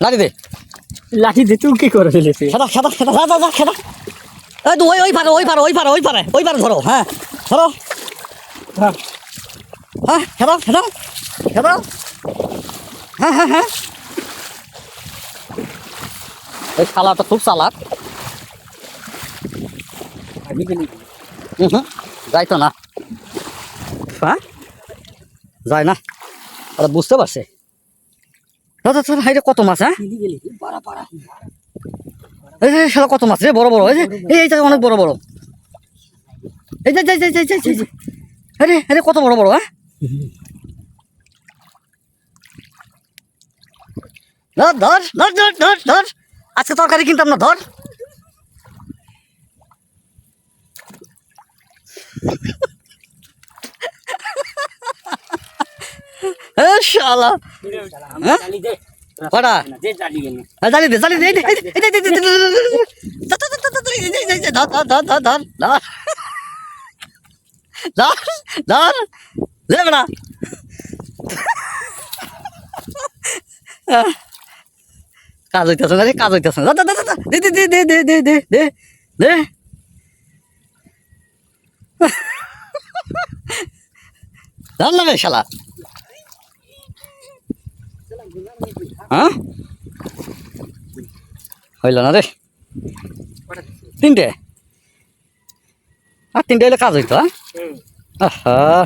লাঠি দে লাঠি দিয়ে তুই কি করে ফেলেছে? খেদা খেদা খেদা যা যা যা খেদা এই তো ওই পারে ওই পারে ওই পারে ওই পারে ওই পারে ধরো হ্যাঁ ধরো হ্যাঁ হ্যাঁ খেদা খেদা খেদা হ্যাঁ হ্যাঁ হ্যাঁ এই শালাটা খুব চালাক আমি গেলি যাইতো না হ্যাঁ যায় না ওরা বুঝতে পারছে দাদা তোর হাইরে কত মাছ হ্যাঁ গেলি পাড়া পাড়া এই যে শালা কত মাছ রে বড় বড় এই যে এইটা অনেক বড় বড় এই যে যাই যাই যাই যাই আরে আরে কত বড় বড় হ্যাঁ ধর ধর ধর ধর ধর ধর আজকে তরকারি কিনতাম না ধর শালা কটা জানি দে জানি দে ধর ধর ধর ধর ধর ধর ধর দেবে না কাজ হইতেছে না রে কাজ হইতেছে না দে দে দে দে দে দে দে দে ধর না রে শালা হ্যাঁ হইল না রে তিনটে আর তিনটে হইলে কাজ হইতো হ্যাঁ